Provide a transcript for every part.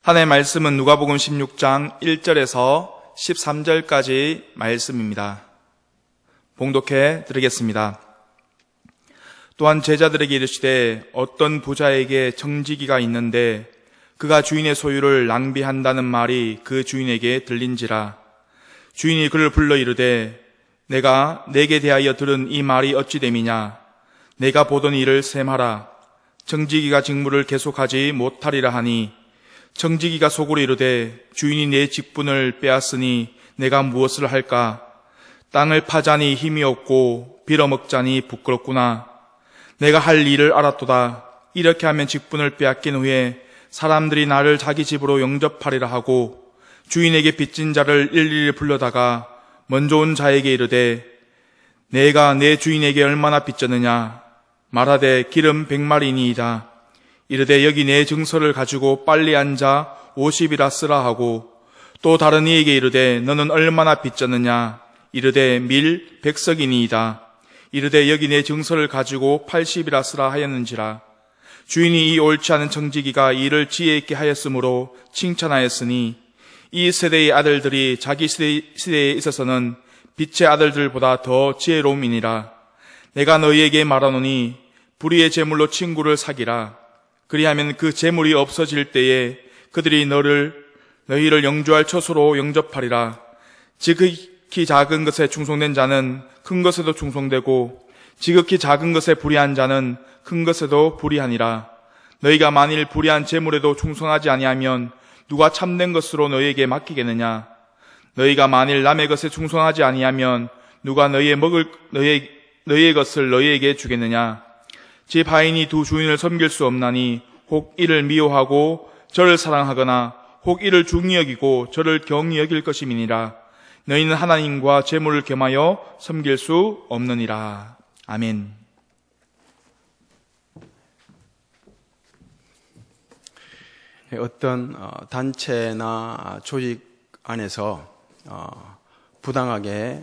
하나님의 말씀은 누가복음 16장 1절에서 13절까지 말씀입니다. 봉독해 드리겠습니다. 또한 제자들에게 이르시되 어떤 부자에게 청지기가 있는데 그가 주인의 소유를 낭비한다는 말이 그 주인에게 들린지라. 주인이 그를 불러 이르되 내가 내게 대하여 들은 이 말이 어찌 됨이냐. 내가 보던 일을 셈하라. 청지기가 직무를 계속하지 못하리라 하니 청지기가 속으로 이르되 주인이 내 직분을 빼앗으니 내가 무엇을 할까? 땅을 파자니 힘이 없고 빌어먹자니 부끄럽구나. 내가 할 일을 알았도다. 이렇게 하면 직분을 빼앗긴 후에 사람들이 나를 자기 집으로 영접하리라 하고 주인에게 빚진 자를 일일이 불러다가 먼저 온 자에게 이르되 내가 내 주인에게 얼마나 빚졌느냐? 말하되 기름 100마리니이다. 이르되 여기 내 증서를 가지고 빨리 앉아 50이라 쓰라 하고 또 다른 이에게 이르되 너는 얼마나 빚졌느냐? 이르되 밀 100석이니이다. 이르되 여기 내 증서를 가지고 80이라 쓰라 하였는지라. 주인이 이 옳지 않은 청지기가 일을 지혜 있게 하였으므로 칭찬하였으니 이 세대의 아들들이 자기 시대에 있어서는 빛의 아들들보다 더 지혜로움이니라. 내가 너희에게 말하노니 불의의 제물로 친구를 사기라. 그리하면 그 재물이 없어질 때에 그들이 너희를 영주할 처소로 영접하리라. 지극히 작은 것에 충성된 자는 큰 것에도 충성되고 지극히 작은 것에 불의한 자는 큰 것에도 불의하니라. 너희가 만일 불의한 재물에도 충성하지 아니하면 누가 참된 것으로 너희에게 맡기겠느냐? 너희가 만일 남의 것에 충성하지 아니하면 누가 너희의 것을 너희에게 주겠느냐? 집 하인이 두 주인을 섬길 수 없나니 혹 이를 미워하고 저를 사랑하거나 혹 이를 중히 여기고 저를 경히 여길 것임이니라. 너희는 하나님과 재물을 겸하여 섬길 수 없느니라. 아멘. 어떤 단체나 조직 안에서 부당하게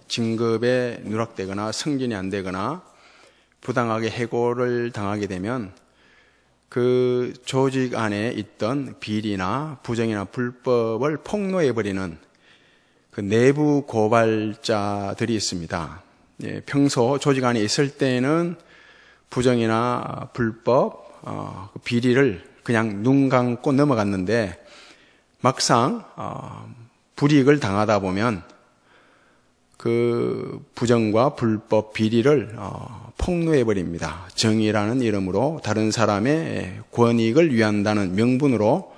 진급에 누락되거나 승진이 안 되거나 부당하게 해고를 당하게 되면 그 조직 안에 있던 비리나 부정이나 불법을 폭로해버리는 그 내부 고발자들이 있습니다. 평소 조직 안에 있을 때는 부정이나 불법, 비리를 그냥 눈 감고 넘어갔는데 막상 불이익을 당하다 보면 그 부정과 불법 비리를 폭로해버립니다. 정의라는 이름으로 다른 사람의 권익을 위한다는 명분으로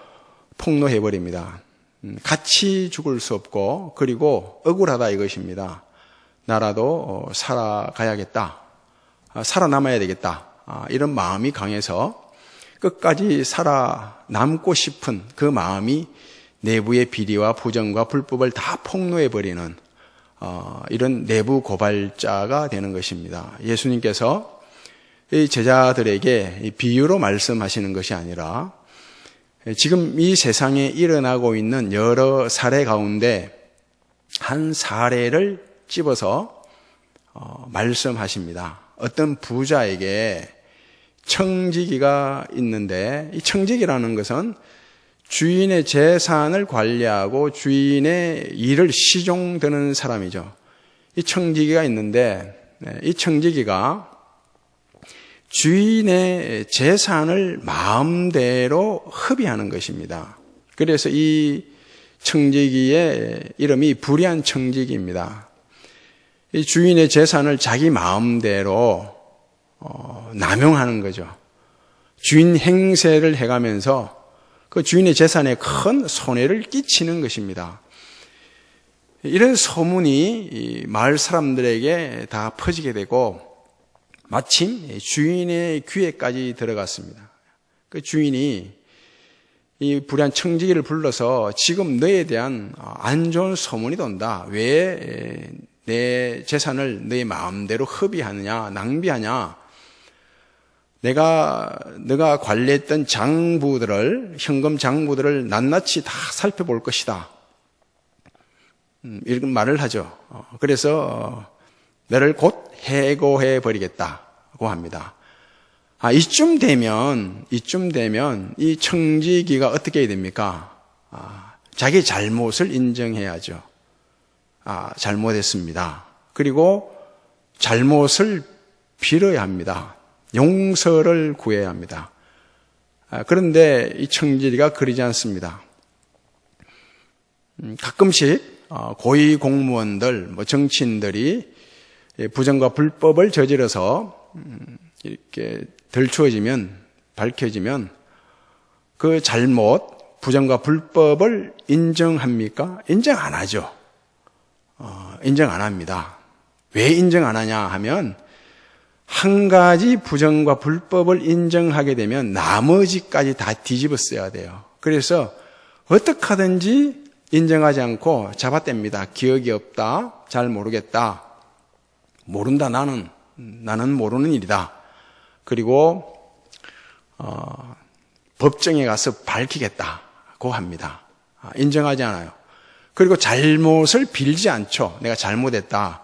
폭로해버립니다. 같이 죽을 수 없고 그리고 억울하다 이것입니다. 나라도 살아가야겠다. 살아남아야 되겠다. 이런 마음이 강해서 끝까지 살아남고 싶은 그 마음이 내부의 비리와 부정과 불법을 다 폭로해버리는 이런 내부 고발자가 되는 것입니다. 예수님께서 이 제자들에게 비유로 말씀하시는 것이 아니라 지금 이 세상에 일어나고 있는 여러 사례 가운데 한 사례를 집어서 말씀하십니다. 어떤 부자에게 청지기가 있는데 이 청지기라는 것은 주인의 재산을 관리하고 주인의 일을 시종드는 사람이죠. 이 청지기가 있는데 이 청지기가 주인의 재산을 마음대로 허비하는 것입니다. 그래서 이 청지기의 이름이 불의한 청지기입니다. 이 주인의 재산을 자기 마음대로 남용하는 거죠. 주인 행세를 해가면서 그 주인의 재산에 큰 손해를 끼치는 것입니다. 이런 소문이 마을 사람들에게 다 퍼지게 되고 마침 주인의 귀에까지 들어갔습니다. 그 주인이 이 불의한 청지기를 불러서 지금 너에 대한 안 좋은 소문이 돈다. 왜 내 재산을 너의 마음대로 허비하느냐, 낭비하냐. 너가 관리했던 현금 장부들을 낱낱이 다 살펴볼 것이다. 이런 말을 하죠. 그래서 너를 곧 해고해 버리겠다고 합니다. 이쯤 되면 이 청지기가 어떻게 해야 됩니까? 자기 잘못을 인정해야죠. 잘못했습니다. 그리고 잘못을 빌어야 합니다. 용서를 구해야 합니다. 그런데 이 청지기가 그러지 않습니다. 가끔씩 고위 공무원들, 정치인들이 부정과 불법을 저질러서 이렇게 밝혀지면 그 잘못, 부정과 불법을 인정합니까? 인정 안 하죠. 인정 안 합니다. 왜 인정 안 하냐 하면 한 가지 부정과 불법을 인정하게 되면 나머지까지 다 뒤집어 써야 돼요. 그래서 어떻게 하든지 인정하지 않고 잡아댑니다. 기억이 없다. 잘 모르겠다. 모른다. 나는 모르는 일이다. 그리고 법정에 가서 밝히겠다고 합니다. 인정하지 않아요. 그리고 잘못을 빌지 않죠. 내가 잘못했다.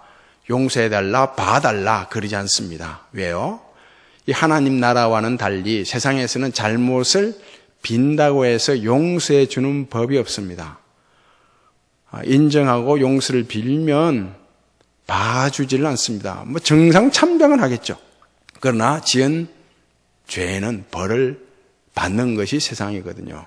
용서해달라, 봐달라 그러지 않습니다. 왜요? 이 하나님 나라와는 달리 세상에서는 잘못을 빈다고 해서 용서해 주는 법이 없습니다. 인정하고 용서를 빌면 봐주지를 않습니다. 정상 참작은 하겠죠. 그러나 지은 죄는 벌을 받는 것이 세상이거든요.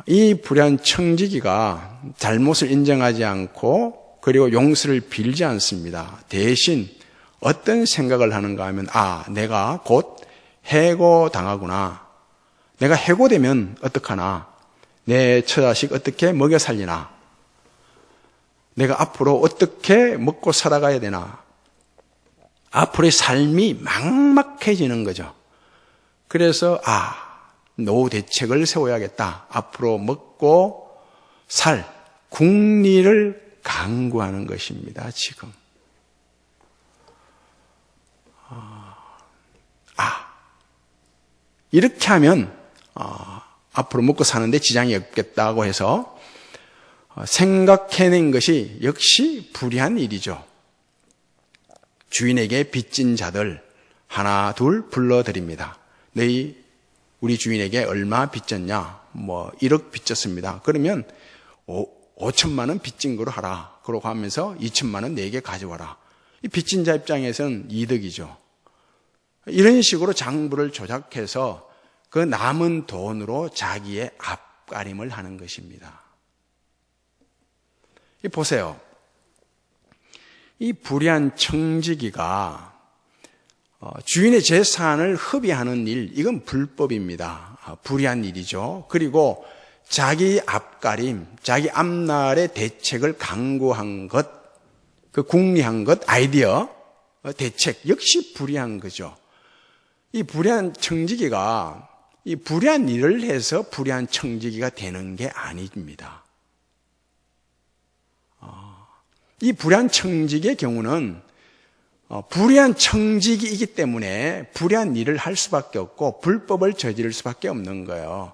이 불의한 청지기가 잘못을 인정하지 않고 그리고 용서를 빌지 않습니다. 대신 어떤 생각을 하는가 하면 내가 곧 해고당하구나. 내가 해고되면 어떡하나. 내 처자식 어떻게 먹여 살리나. 내가 앞으로 어떻게 먹고 살아가야 되나. 앞으로의 삶이 막막해지는 거죠. 그래서 노후 대책을 세워야겠다. 앞으로 먹고 살 국리를 강구하는 것입니다. 지금. 이렇게 하면 앞으로 먹고 사는데 지장이 없겠다고 해서 생각해낸 것이 역시 불의한 일이죠. 주인에게 빚진 자들 하나 둘 불러드립니다. 너희 우리 주인에게 얼마 빚졌냐? 1억 빚졌습니다. 그러면 5천만 원 빚진 거로 하라. 그러고 하면서 2천만 원 내게 가져와라. 이 빚진 자 입장에서는 이득이죠. 이런 식으로 장부를 조작해서 그 남은 돈으로 자기의 앞가림을 하는 것입니다. 보세요. 이 불의한 청지기가 주인의 재산을 흡입하는 일, 이건 불법입니다. 불의한 일이죠. 그리고 자기 앞가림, 자기 앞날의 대책을 강구한 것, 그 궁리한 것, 아이디어, 대책 역시 불의한 거죠. 이 불의한 청지기가 이 불의한 일을 해서 불의한 청지기가 되는 게 아닙니다. 이 불의한 청지기의 경우는 불의한 청지기이기 때문에 불의한 일을 할 수밖에 없고 불법을 저지를 수밖에 없는 거예요.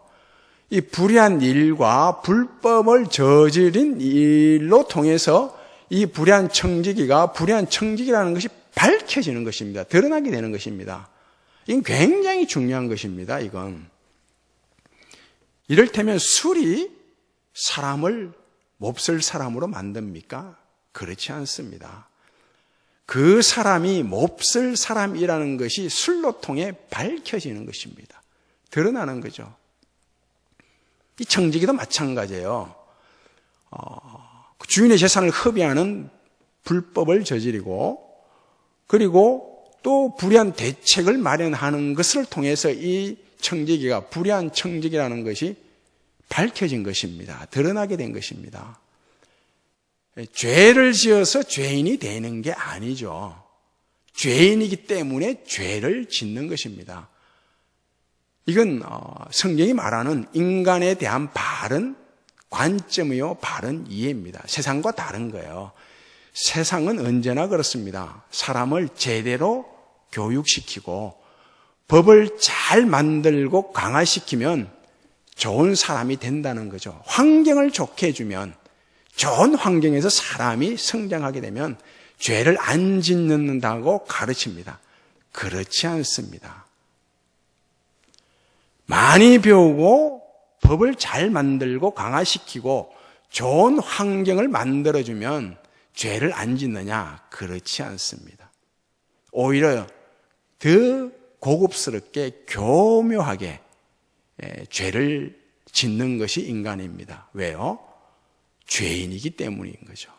이 불의한 일과 불법을 저지른 일로 통해서 이 불의한 청지기가 불의한 청지기라는 것이 밝혀지는 것입니다. 드러나게 되는 것입니다. 이건 굉장히 중요한 것입니다. 이건. 이를테면 술이 사람을 몹쓸 사람으로 만듭니까? 그렇지 않습니다. 그 사람이 몹쓸 사람이라는 것이 술로 통해 밝혀지는 것입니다. 드러나는 거죠. 이 청지기도 마찬가지예요. 주인의 재산을 흡입하는 불법을 저지르고 그리고 또 불의한 대책을 마련하는 것을 통해서 이 청지기가 불의한 청지기라는 것이 밝혀진 것입니다. 드러나게 된 것입니다. 죄를 지어서 죄인이 되는 게 아니죠. 죄인이기 때문에 죄를 짓는 것입니다. 이건 성경이 말하는 인간에 대한 바른 관점이요 바른 이해입니다. 세상과 다른 거예요. 세상은 언제나 그렇습니다. 사람을 제대로 교육시키고 법을 잘 만들고 강화시키면 좋은 사람이 된다는 거죠. 환경을 좋게 해주면 좋은 환경에서 사람이 성장하게 되면 죄를 안 짓는다고 가르칩니다. 그렇지 않습니다. 많이 배우고 법을 잘 만들고 강화시키고 좋은 환경을 만들어주면 죄를 안 짓느냐? 그렇지 않습니다. 오히려 더 고급스럽게 교묘하게 죄를 짓는 것이 인간입니다. 왜요? 죄인이기 때문인 거죠.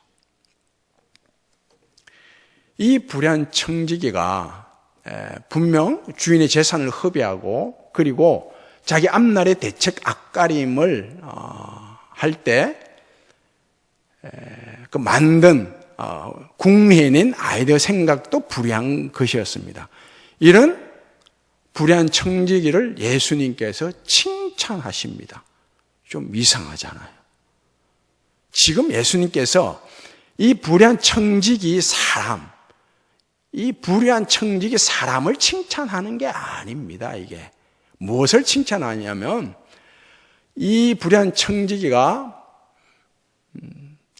이 불의한 청지기가 분명 주인의 재산을 허비하고 그리고 자기 앞날의 대책 앞가림을 할 때 그 만든 궁리해낸 아이디어 생각도 불의한 것이었습니다. 이런 불의한 청지기를 예수님께서 칭찬하십니다. 좀 이상하잖아요. 지금 예수님께서 이 불의한 청지기 사람, 이 불의한 청지기 사람을 칭찬하는 게 아닙니다. 이게 무엇을 칭찬하냐면 이 불의한 청지기가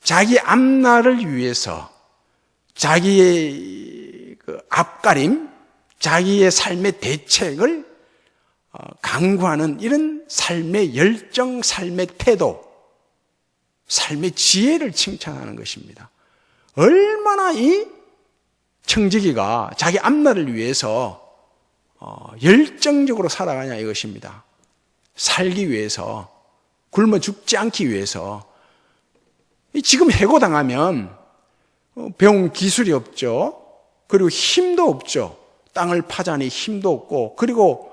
자기 앞날을 위해서 자기의 그 앞가림, 자기의 삶의 대책을 강구하는 이런 삶의 열정, 삶의 태도, 삶의 지혜를 칭찬하는 것입니다. 얼마나 이 청지기가 자기 앞날을 위해서 열정적으로 살아가냐 이것입니다. 살기 위해서, 굶어 죽지 않기 위해서. 지금 해고당하면 배운 기술이 없죠. 그리고 힘도 없죠. 땅을 파자니 힘도 없고, 그리고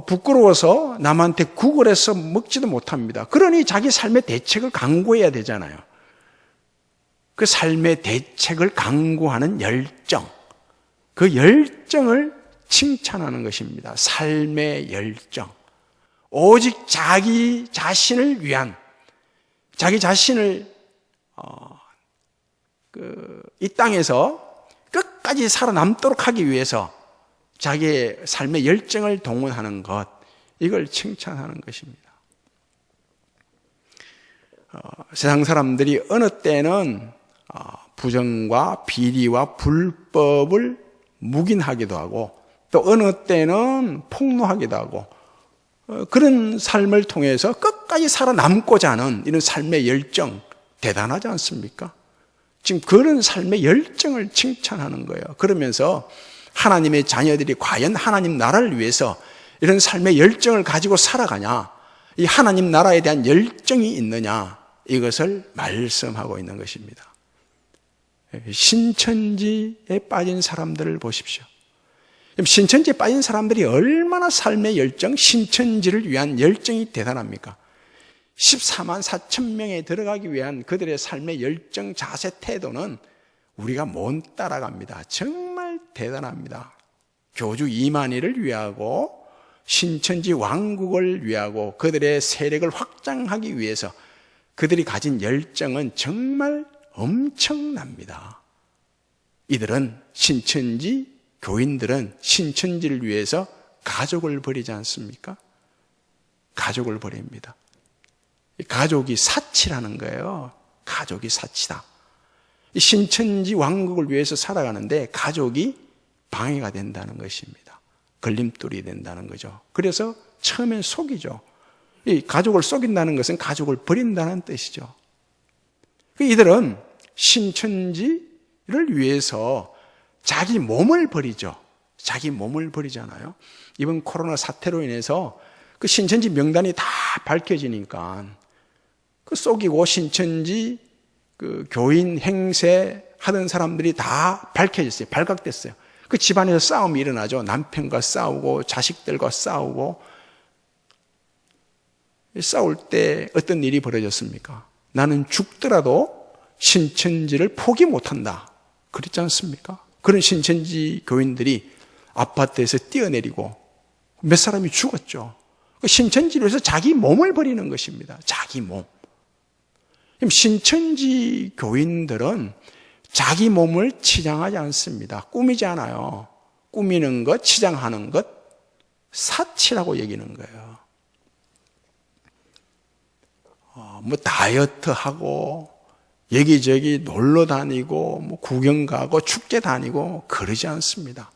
부끄러워서 남한테 구걸해서 먹지도 못합니다. 그러니 자기 삶의 대책을 강구해야 되잖아요. 그 삶의 대책을 강구하는 열정, 그 열정을 칭찬하는 것입니다. 삶의 열정. 오직 자기 자신을 위한, 자기 자신을 이 땅에서 끝까지 살아남도록 하기 위해서 자기의 삶의 열정을 동원하는 것, 이걸 칭찬하는 것입니다. 세상 사람들이 어느 때는 부정과 비리와 불법을 묵인하기도 하고 또 어느 때는 폭로하기도 하고 그런 삶을 통해서 끝까지 살아남고자 하는 이런 삶의 열정, 대단하지 않습니까? 지금 그런 삶의 열정을 칭찬하는 거예요. 그러면서 하나님의 자녀들이 과연 하나님 나라를 위해서 이런 삶의 열정을 가지고 살아가냐, 이 하나님 나라에 대한 열정이 있느냐, 이것을 말씀하고 있는 것입니다. 신천지에 빠진 사람들을 보십시오. 신천지에 빠진 사람들이 얼마나 삶의 열정, 신천지를 위한 열정이 대단합니까? 14만 4천 명에 들어가기 위한 그들의 삶의 열정, 자세, 태도는 우리가 못 따라갑니다. 정말 대단합니다. 교주 이만희를 위하고 신천지 왕국을 위하고 그들의 세력을 확장하기 위해서 그들이 가진 열정은 정말 엄청납니다. 이들은 신천지 교인들은 신천지를 위해서 가족을 버리지 않습니까? 가족을 버립니다. 가족이 사치라는 거예요. 가족이 사치다. 신천지 왕국을 위해서 살아가는데 가족이 방해가 된다는 것입니다. 걸림돌이 된다는 거죠. 그래서 처음엔 속이죠. 이 가족을 속인다는 것은 가족을 버린다는 뜻이죠. 이들은 신천지를 위해서 자기 몸을 버리죠. 자기 몸을 버리잖아요. 이번 코로나 사태로 인해서 그 신천지 명단이 다 밝혀지니까 그 속이고 신천지 그 교인 행세 하던 사람들이 다 밝혀졌어요. 발각됐어요. 그 집안에서 싸움이 일어나죠. 남편과 싸우고 자식들과 싸우고. 싸울 때 어떤 일이 벌어졌습니까? 나는 죽더라도 신천지를 포기 못한다. 그랬지 않습니까? 그런 신천지 교인들이 아파트에서 뛰어내리고 몇 사람이 죽었죠. 신천지를 위해서 자기 몸을 버리는 것입니다. 자기 몸. 신천지 교인들은 자기 몸을 치장하지 않습니다. 꾸미지 않아요. 꾸미는 것, 치장하는 것, 사치라고 여기는 거예요. 뭐 다이어트하고 여기저기 놀러 다니고 뭐 구경 가고 축제 다니고 그러지 않습니다.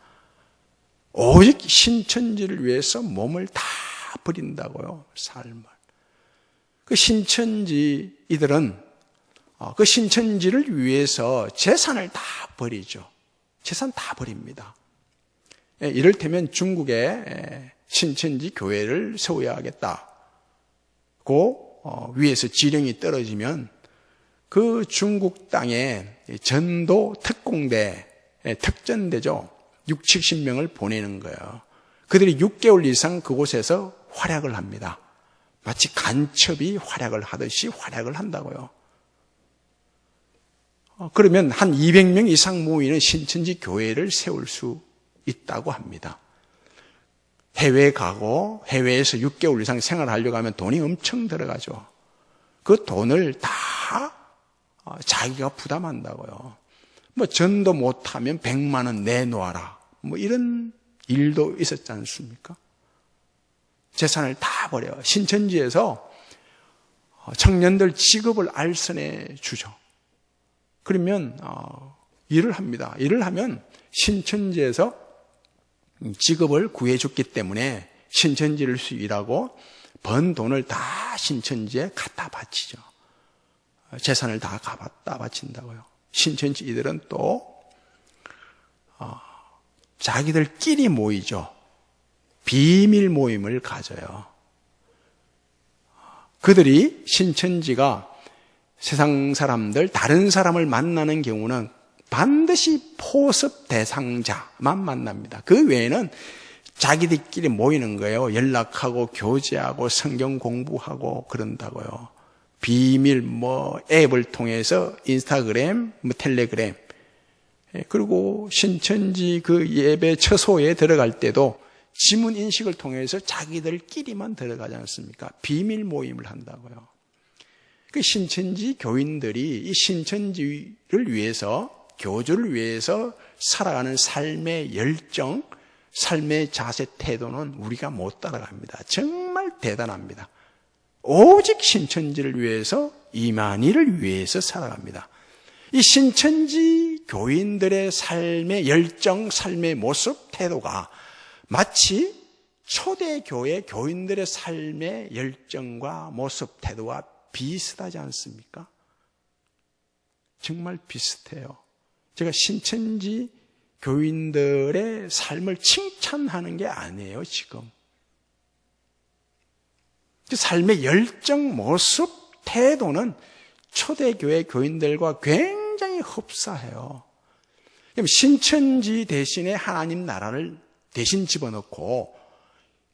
오직 신천지를 위해서 몸을 다 버린다고요. 삶을. 그 신천지 이들은 그 신천지를 위해서 재산을 다 버리죠. 재산 다 버립니다. 이를테면 중국에 신천지 교회를 세워야겠다고 위에서 지령이 떨어지면 그 중국 땅에 전도 특공대, 특전대죠. 60-70명을 보내는 거예요. 그들이 6개월 이상 그곳에서 활약을 합니다. 마치 간첩이 활약을 하듯이 활약을 한다고요. 그러면 한 200명 이상 모이는 신천지 교회를 세울 수 있다고 합니다. 해외에 가고 해외에서 6개월 이상 생활하려고 하면 돈이 엄청 들어가죠. 그 돈을 다 자기가 부담한다고요. 뭐 전도 못하면 100만 원 내놓아라. 뭐 이런 일도 있었지 않습니까? 재산을 다 버려요. 신천지에서 청년들 직업을 알선해 주죠. 그러면 일을 합니다. 일을 하면 신천지에서 직업을 구해줬기 때문에 신천지를 일하고 번 돈을 다 신천지에 갖다 바치죠. 재산을 다 갖다 바친다고요. 신천지 이들은 또 자기들끼리 모이죠. 비밀 모임을 가져요. 그들이 신천지가 세상 사람들, 다른 사람을 만나는 경우는 반드시 포섭 대상자만 만납니다. 그 외에는 자기들끼리 모이는 거예요. 연락하고 교제하고 성경 공부하고 그런다고요. 비밀 앱을 통해서 인스타그램, 텔레그램. 그리고 신천지 그 예배 처소에 들어갈 때도 지문 인식을 통해서 자기들끼리만 들어가지 않습니까? 비밀 모임을 한다고요. 그 신천지 교인들이 이 신천지를 위해서, 교주를 위해서 살아가는 삶의 열정, 삶의 자세, 태도는 우리가 못 따라갑니다. 정말 대단합니다. 오직 신천지를 위해서, 이만희를 위해서 살아갑니다. 이 신천지 교인들의 삶의 열정, 삶의 모습, 태도가 마치 초대교회 교인들의 삶의 열정과 모습, 태도와 비슷하지 않습니까? 정말 비슷해요. 제가 신천지 교인들의 삶을 칭찬하는 게 아니에요, 지금. 그 삶의 열정, 모습, 태도는 초대교회 교인들과 굉장히 흡사해요. 신천지 대신에 하나님 나라를 대신 집어넣고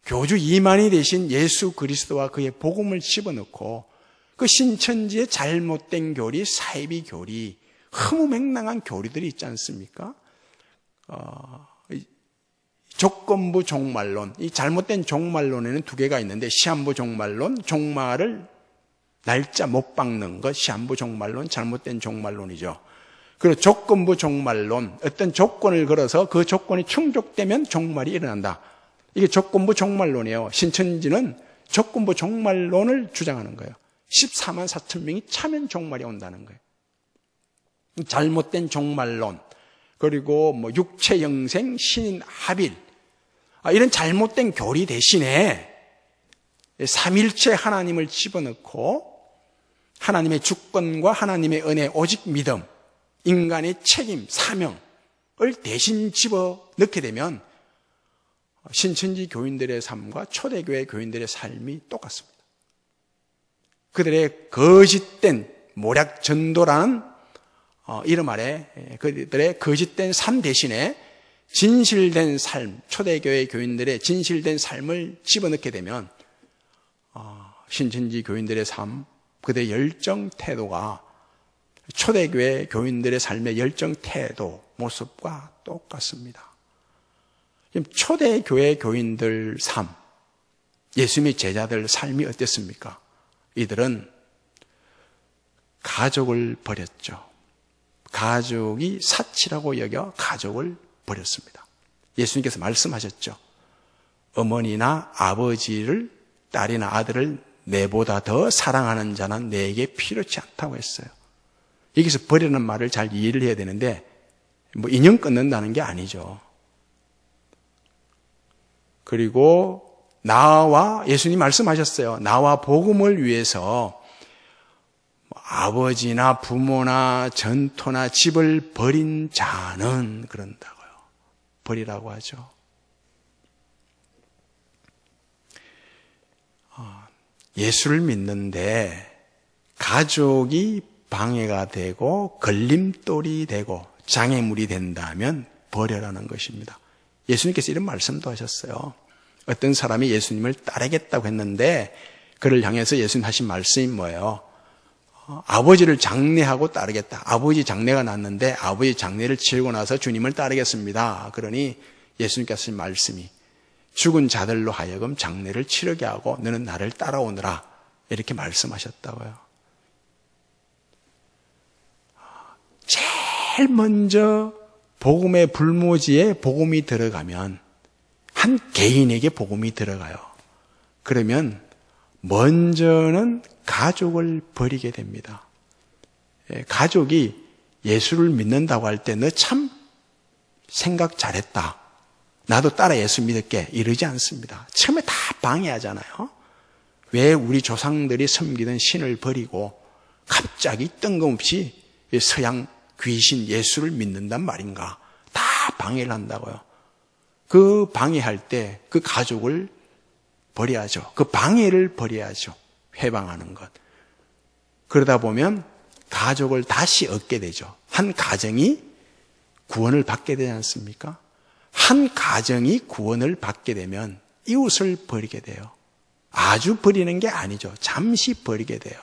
교주 이만희 대신 예수 그리스도와 그의 복음을 집어넣고 그 신천지의 잘못된 교리, 사이비 교리, 허무맹랑한 교리들이 있지 않습니까? 조건부 종말론, 이 잘못된 종말론에는 두 개가 있는데 시한부 종말론, 종말을 날짜 못 박는 것, 시한부 종말론, 잘못된 종말론이죠. 그리고 조건부 종말론, 어떤 조건을 걸어서 그 조건이 충족되면 종말이 일어난다. 이게 조건부 종말론이에요. 신천지는 조건부 종말론을 주장하는 거예요. 14만 4천 명이 차면 종말이 온다는 거예요. 잘못된 종말론, 그리고 육체 영생, 신인 합일, 이런 잘못된 교리 대신에 삼일체 하나님을 집어넣고 하나님의 주권과 하나님의 은혜, 오직 믿음, 인간의 책임, 사명을 대신 집어넣게 되면 신천지 교인들의 삶과 초대교회 교인들의 삶이 똑같습니다. 그들의 거짓된 모략 전도라는 이름 아래 그들의 거짓된 삶 대신에 진실된 삶, 초대교회 교인들의 진실된 삶을 집어넣게 되면 신천지 교인들의 삶, 그들의 열정 태도가 초대교회 교인들의 삶의 열정 태도, 모습과 똑같습니다. 초대교회 교인들 삶, 예수님의 제자들 삶이 어땠습니까? 이들은 가족을 버렸죠. 가족이 사치라고 여겨 가족을 버렸습니다. 예수님께서 말씀하셨죠. 어머니나 아버지를, 딸이나 아들을 내보다 더 사랑하는 자는 내게 필요치 않다고 했어요. 여기서 버리는 말을 잘 이해를 해야 되는데 인연 끊는다는 게 아니죠. 그리고 나와 예수님 말씀하셨어요. 나와 복음을 위해서 아버지나 부모나 전토나 집을 버린 자는 그런다고요. 버리라고 하죠. 예수를 믿는데 가족이 방해가 되고 걸림돌이 되고 장애물이 된다면 버려라는 것입니다. 예수님께서 이런 말씀도 하셨어요. 어떤 사람이 예수님을 따르겠다고 했는데 그를 향해서 예수님 하신 말씀이 뭐예요? 아버지를 장례하고 따르겠다. 아버지 장례가 났는데 아버지 장례를 치르고 나서 주님을 따르겠습니다. 그러니 예수님께서 하신 말씀이 죽은 자들로 하여금 장례를 치르게 하고 너는 나를 따라오너라. 이렇게 말씀하셨다고요. 제일 먼저 복음의 불모지에 복음이 들어가면 한 개인에게 복음이 들어가요. 그러면 먼저는 가족을 버리게 됩니다. 가족이 예수를 믿는다고 할 때 너 참 생각 잘했다. 나도 따라 예수 믿을게. 이러지 않습니다. 처음에 다 방해하잖아요. 왜 우리 조상들이 섬기던 신을 버리고 갑자기 뜬금없이 서양 귀신 예수를 믿는단 말인가. 다 방해를 한다고요. 그 방해할 때 그 가족을 버려야죠. 그 방해를 버려야죠. 회방하는 것. 그러다 보면 가족을 다시 얻게 되죠. 한 가정이 구원을 받게 되지 않습니까? 한 가정이 구원을 받게 되면 이웃을 버리게 돼요. 아주 버리는 게 아니죠. 잠시 버리게 돼요.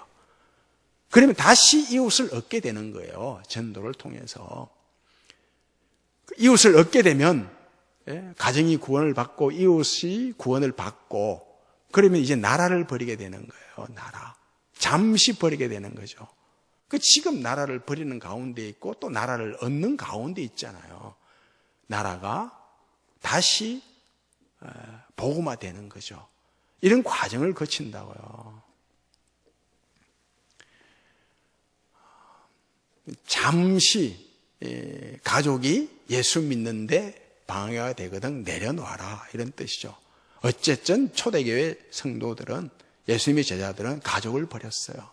그러면 다시 이웃을 얻게 되는 거예요. 전도를 통해서. 이웃을 얻게 되면 가정이 구원을 받고 이웃이 구원을 받고 그러면 이제 나라를 버리게 되는 거예요. 나라. 잠시 버리게 되는 거죠. 지금 나라를 버리는 가운데 있고 또 나라를 얻는 가운데 있잖아요. 나라가 다시 복음화되는 거죠. 이런 과정을 거친다고요. 잠시 가족이 예수 믿는데 방해가 되거든 내려놓아라 이런 뜻이죠. 어쨌든 초대교회 성도들은 예수님의 제자들은 가족을 버렸어요.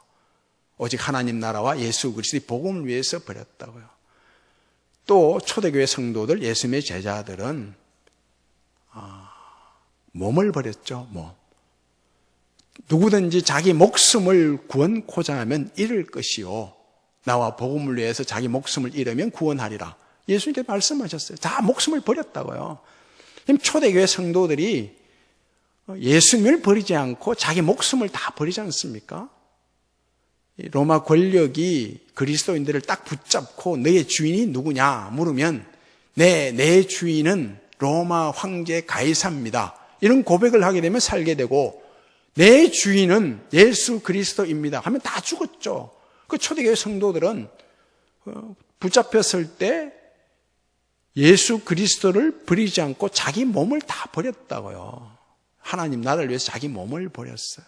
오직 하나님 나라와 예수 그리스도의 복음을 위해서 버렸다고요. 또 초대교회 성도들 예수님의 제자들은 몸을 버렸죠. 몸. 누구든지 자기 목숨을 구원코자 하면 잃을 것이요 나와 복음을 위해서 자기 목숨을 잃으면 구원하리라. 예수님께서 말씀하셨어요. 다 목숨을 버렸다고요. 초대교회 성도들이 예수님을 버리지 않고 자기 목숨을 다 버리지 않습니까? 로마 권력이 그리스도인들을 딱 붙잡고 너의 주인이 누구냐 물으면 내 주인은 로마 황제 가이사입니다. 이런 고백을 하게 되면 살게 되고 내 주인은 예수 그리스도입니다 하면 다 죽었죠. 그 초대교회 성도들은 붙잡혔을 때 예수 그리스도를 버리지 않고 자기 몸을 다 버렸다고요. 하나님 나라를 위해서 자기 몸을 버렸어요.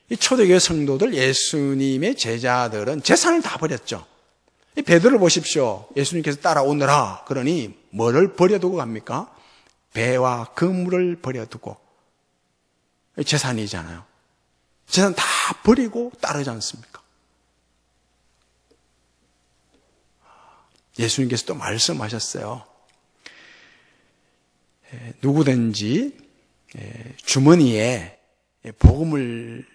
이 초대교회 성도들 예수님의 제자들은 재산을 다 버렸죠. 이 베드로를 보십시오. 예수님께서 따라오너라 그러니 뭐를 버려두고 갑니까? 배와 그물을 버려두고 재산이잖아요. 재산 다 버리고 따르지 않습니까? 예수님께서 또 말씀하셨어요. 누구든지 주머니에 복음을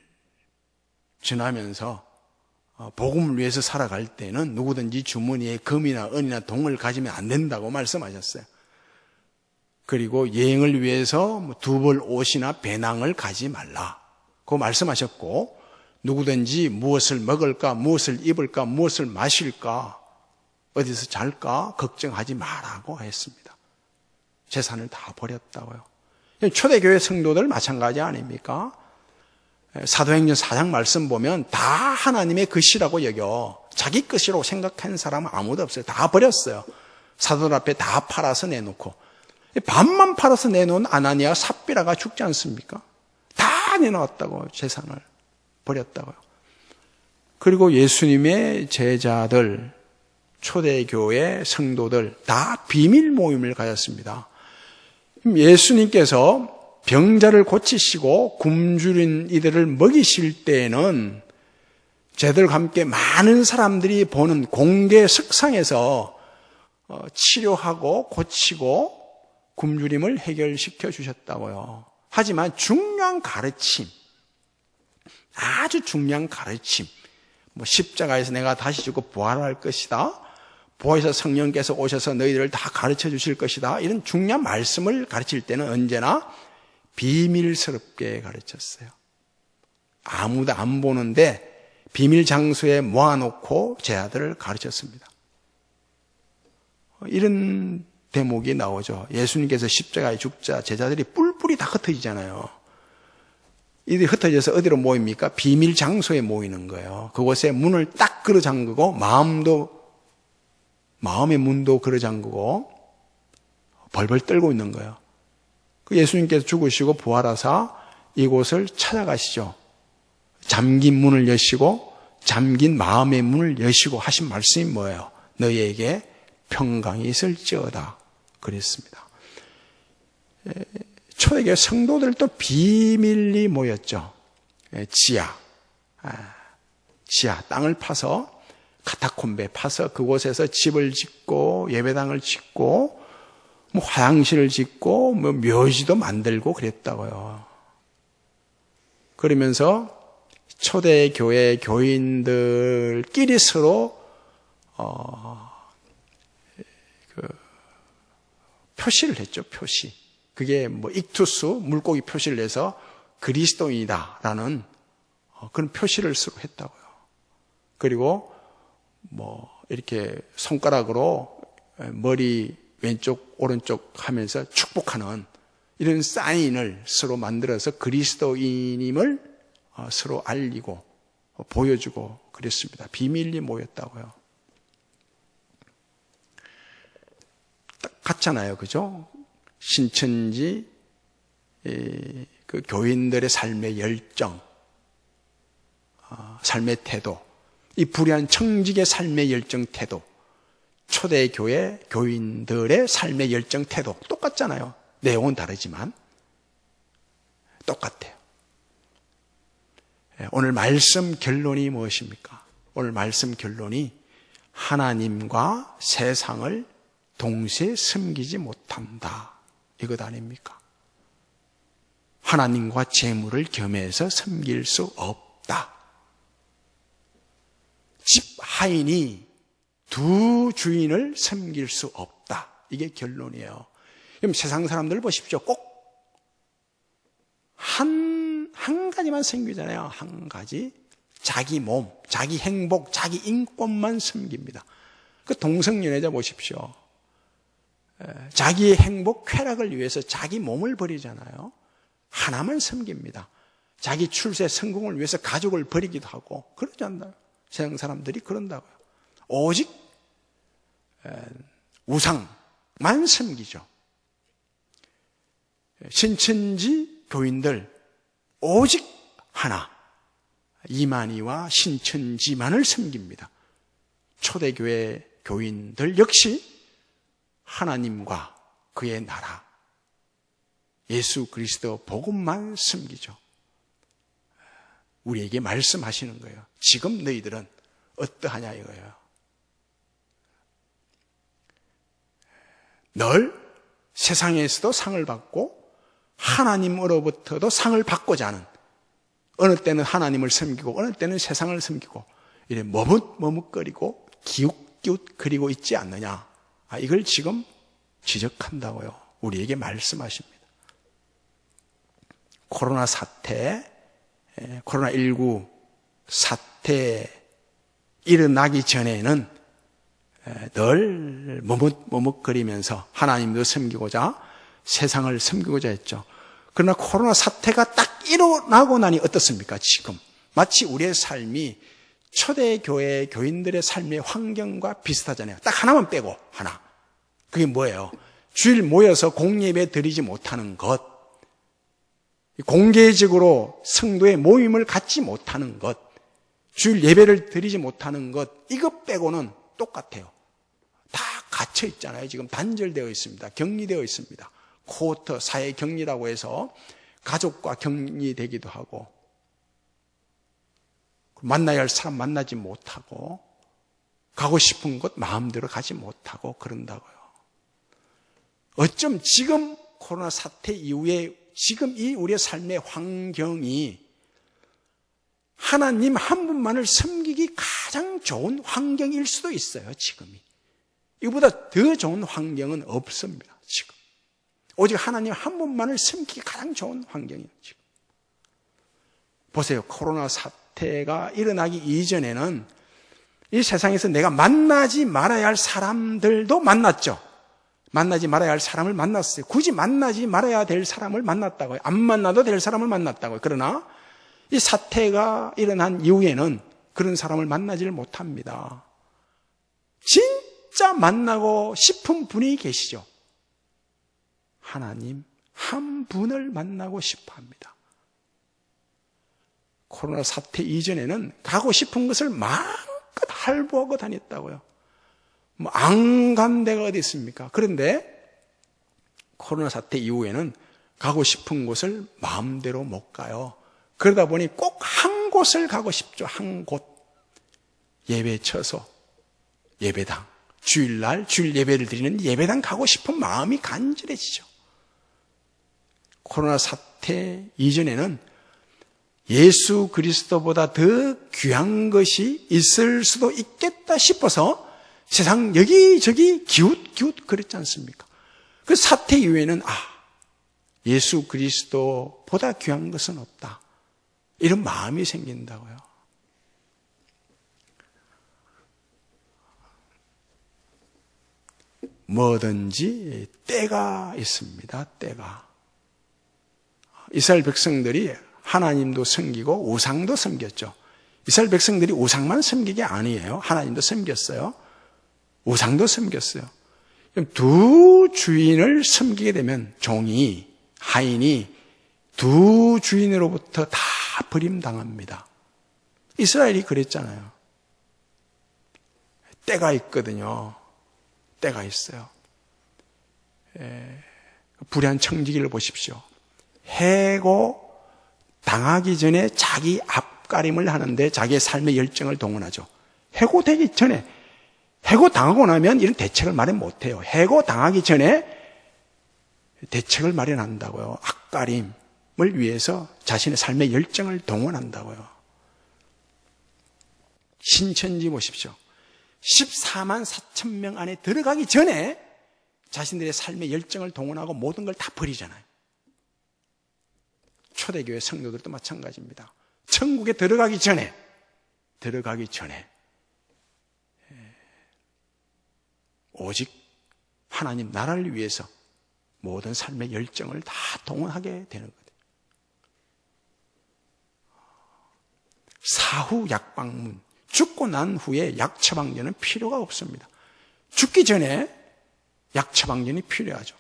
전하면서 복음을 위해서 살아갈 때는 누구든지 주머니에 금이나 은이나 동을 가지면 안 된다고 말씀하셨어요. 그리고 여행을 위해서 두벌 옷이나 배낭을 가지 말라고 말씀하셨고 누구든지 무엇을 먹을까 무엇을 입을까 무엇을 마실까 어디서 잘까 걱정하지 마라고 했습니다. 재산을 다 버렸다고요. 초대교회 성도들 마찬가지 아닙니까? 사도행전 4장 말씀 보면 다 하나님의 것이라고 여겨 자기 것이라고 생각하는 사람은 아무도 없어요. 다 버렸어요. 사도들 앞에 다 팔아서 내놓고 반만 팔아서 내놓은 아나니아 삽비라가 죽지 않습니까? 다 내놓았다고 재산을 버렸다고요. 그리고 예수님의 제자들 초대교회 성도들 다 비밀 모임을 가졌습니다. 예수님께서 병자를 고치시고 굶주린 이들을 먹이실 때에는 제들과 함께 많은 사람들이 보는 공개 석상에서 치료하고 고치고 굶주림을 해결시켜 주셨다고요. 하지만 중요한 가르침, 아주 중요한 가르침, 십자가에서 내가 다시 죽고 부활할 것이다, 부활해서 성령께서 오셔서 너희들을 다 가르쳐 주실 것이다, 이런 중요한 말씀을 가르칠 때는 언제나 비밀스럽게 가르쳤어요. 아무도 안 보는데 비밀 장소에 모아놓고 제자들을 가르쳤습니다. 이런 대목이 나오죠. 예수님께서 십자가에 죽자 제자들이 뿔뿔이 다 흩어지잖아요. 이들이 흩어져서 어디로 모입니까? 비밀 장소에 모이는 거예요. 그곳에 문을 딱 걸어 잠그고 마음의 문도 걸어 잠그고 벌벌 떨고 있는 거예요. 예수님께서 죽으시고 부활하사 이곳을 찾아가시죠. 잠긴 문을 여시고 잠긴 마음의 문을 여시고 하신 말씀이 뭐예요? 너희에게 평강이 있을지어다 그랬습니다. 초대교회 성도들도 비밀리 모였죠. 지하 땅을 파서 카타콤베 파서 그곳에서 집을 짓고 예배당을 짓고 화장실을 짓고 묘지도 만들고 그랬다고요. 그러면서 초대교회 교인들끼리 서로 표시를 했죠. 표시. 그게 익투스 물고기 표시를 내서 그리스도인이다라는 그런 표시를 서로 했다고요. 그리고 이렇게 손가락으로 머리 왼쪽 오른쪽 하면서 축복하는 이런 사인을 서로 만들어서 그리스도인임을 서로 알리고 보여주고 그랬습니다. 비밀리 모였다고요. 딱 같잖아요. 그죠? 신천지 그 교인들의 삶의 열정, 삶의 태도, 이 불의한 청직의 삶의 열정 태도, 초대교회 교인들의 삶의 열정 태도 똑같잖아요. 내용은 다르지만 똑같아요. 오늘 말씀 결론이 무엇입니까? 오늘 말씀 결론이 하나님과 세상을 동시에 섬기지 못한다. 이것 아닙니까? 하나님과 재물을 겸해서 섬길 수 없다. 집 하인이 두 주인을 섬길 수 없다. 이게 결론이에요. 그럼 세상 사람들 보십시오. 꼭 한 가지만 섬기잖아요. 한 가지. 자기 몸, 자기 행복, 자기 인권만 섬깁니다. 그 동성연애자 보십시오. 자기의 행복, 쾌락을 위해서 자기 몸을 버리잖아요. 하나만 섬깁니다. 자기 출세 성공을 위해서 가족을 버리기도 하고 그러지 않나요? 세상 사람들이 그런다고요. 오직 우상만 섬기죠. 신천지 교인들 오직 하나, 이만희와 신천지만을 섬깁니다. 초대교회 교인들 역시 하나님과 그의 나라, 예수 그리스도 복음만 섬기죠. 우리에게 말씀하시는 거예요. 지금 너희들은 어떠하냐 이거예요. 늘 세상에서도 상을 받고 하나님으로부터도 상을 받고자 하는, 어느 때는 하나님을 섬기고 어느 때는 세상을 섬기고 이래 머뭇머뭇거리고 기웃기웃거리고 있지 않느냐. 이걸 지금 지적한다고요. 우리에게 말씀하십니다. 코로나 사태, 코로나19 사태 일어나기 전에는 늘 머뭇머뭇거리면서 하나님도 섬기고자 세상을 섬기고자 했죠. 그러나 코로나 사태가 딱 일어나고 나니 어떻습니까? 지금 마치 우리의 삶이 초대교회 교인들의 삶의 환경과 비슷하잖아요. 딱 하나만 빼고 하나. 그게 뭐예요? 주일 모여서 공예배 드리지 못하는 것, 공개적으로 성도의 모임을 갖지 못하는 것, 주일 예배를 드리지 못하는 것, 이것 빼고는 똑같아요. 다 갇혀 있잖아요. 지금 단절되어 있습니다. 격리되어 있습니다. 쿼터 사회 격리라고 해서 가족과 격리되기도 하고, 만나야 할 사람 만나지 못하고, 가고 싶은 곳 마음대로 가지 못하고 그런다고요. 어쩜 지금 코로나 사태 이후에 지금 이 우리의 삶의 환경이 하나님 한 분만을 섬기기 가장 좋은 환경일 수도 있어요, 지금이. 이보다 더 좋은 환경은 없습니다, 지금. 오직 하나님 한 분만을 섬기기 가장 좋은 환경이에요, 지금. 보세요, 코로나 사태가 일어나기 이전에는 이 세상에서 내가 만나지 말아야 할 사람들도 만났죠. 만나지 말아야 할 사람을 만났어요. 굳이 만나지 말아야 될 사람을 만났다고요. 안 만나도 될 사람을 만났다고요. 그러나 이 사태가 일어난 이후에는 그런 사람을 만나지를 못합니다. 진짜 만나고 싶은 분이 계시죠. 하나님 한 분을 만나고 싶어 합니다. 코로나 사태 이전에는 가고 싶은 것을 마음껏 할부하고 다녔다고요. 뭐 안 간 데가 어디 있습니까? 그런데 코로나 사태 이후에는 가고 싶은 곳을 마음대로 못 가요. 그러다 보니 꼭 한 곳을 가고 싶죠. 한 곳. 예배 처소, 예배당, 주일날 주일 예배를 드리는 예배당 가고 싶은 마음이 간절해지죠. 코로나 사태 이전에는 예수 그리스도보다 더 귀한 것이 있을 수도 있겠다 싶어서 세상 여기저기 기웃기웃 그랬지 않습니까? 그 사태 이후에는 예수 그리스도보다 귀한 것은 없다. 이런 마음이 생긴다고요. 뭐든지 때가 있습니다. 때가. 이스라엘 백성들이 하나님도 섬기고 우상도 섬겼죠. 이스라엘 백성들이 우상만 섬긴 게 아니에요. 하나님도 섬겼어요. 우상도 섬겼어요. 두 주인을 섬기게 되면 종이, 하인이 두 주인으로부터 다 버림당합니다. 이스라엘이 그랬잖아요. 때가 있거든요. 때가 있어요. 불의한 청지기를 보십시오. 해고 당하기 전에 자기 앞가림을 하는데 자기의 삶의 열정을 동원하죠. 해고되기 전에, 해고 당하고 나면 이런 대책을 마련 못해요. 해고 당하기 전에 대책을 마련한다고요. 앞가림을 위해서 자신의 삶의 열정을 동원한다고요. 신천지 보십시오. 14만 4천 명 안에 들어가기 전에 자신들의 삶의 열정을 동원하고 모든 걸 다 버리잖아요. 초대교회 성도들도 마찬가지입니다. 천국에 들어가기 전에 오직 하나님 나라를 위해서 모든 삶의 열정을 다 동원하게 되는 거예요. 사후 약방문, 죽고 난 후에 약 처방전은 필요가 없습니다. 죽기 전에 약 처방전이 필요하죠.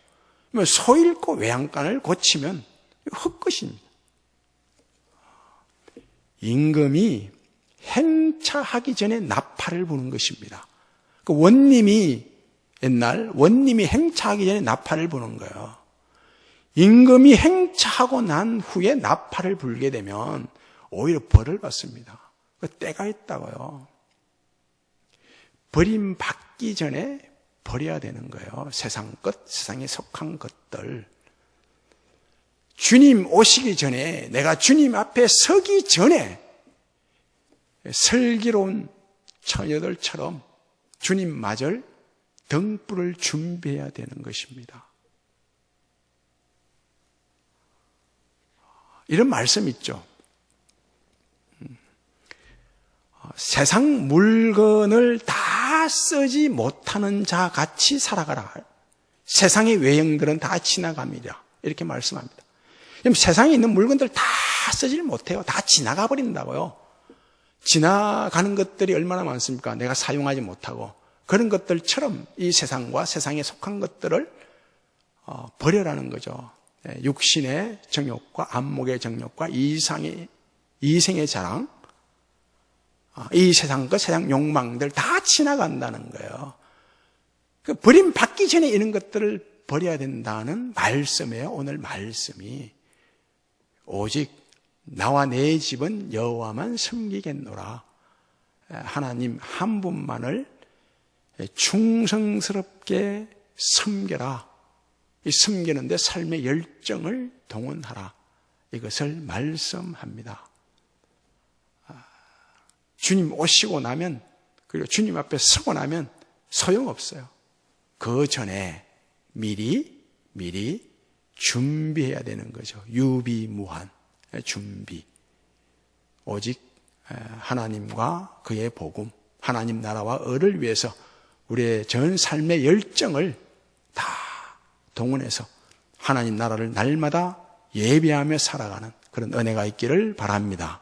소 잃고 외양간을 고치면 헛것입니다. 임금이 행차하기 전에 나팔을 부는 것입니다. 그 원님이 행차하기 전에 나팔을 부는 거예요. 임금이 행차하고 난 후에 나팔을 불게 되면 오히려 벌을 받습니다. 그 때가 있다고요. 버림받기 전에 버려야 되는 거예요. 세상 것, 세상에 속한 것들. 주님 오시기 전에, 내가 주님 앞에 서기 전에 슬기로운 처녀들처럼 주님 맞을 등불을 준비해야 되는 것입니다. 이런 말씀 있죠. 세상 물건을 다 쓰지 못하는 자 같이 살아가라. 세상의 외형들은 다 지나갑니다. 이렇게 말씀합니다. 그럼 세상에 있는 물건들 다 쓰질 못해요. 다 지나가 버린다고요. 지나가는 것들이 얼마나 많습니까? 내가 사용하지 못하고. 그런 것들처럼 이 세상과 세상에 속한 것들을 버려라는 거죠. 육신의 정욕과 안목의 정욕과 이생의 자랑, 이 세상 것, 세상 욕망들 다 지나간다는 거예요. 그 버림받기 전에 이런 것들을 버려야 된다는 말씀이에요. 오늘 말씀이. 오직 나와 내 집은 여호와만 섬기겠노라. 하나님 한 분만을 충성스럽게 섬겨라. 이 섬기는데 삶의 열정을 동원하라. 이것을 말씀합니다. 주님 오시고 나면, 그리고 주님 앞에 서고 나면 소용없어요. 그 전에 미리 준비해야 되는 거죠. 유비무한 준비. 오직 하나님과 그의 복음, 하나님 나라와 을을 위해서 우리의 전 삶의 열정을 다 동원해서 하나님 나라를 날마다 예배하며 살아가는 그런 은혜가 있기를 바랍니다.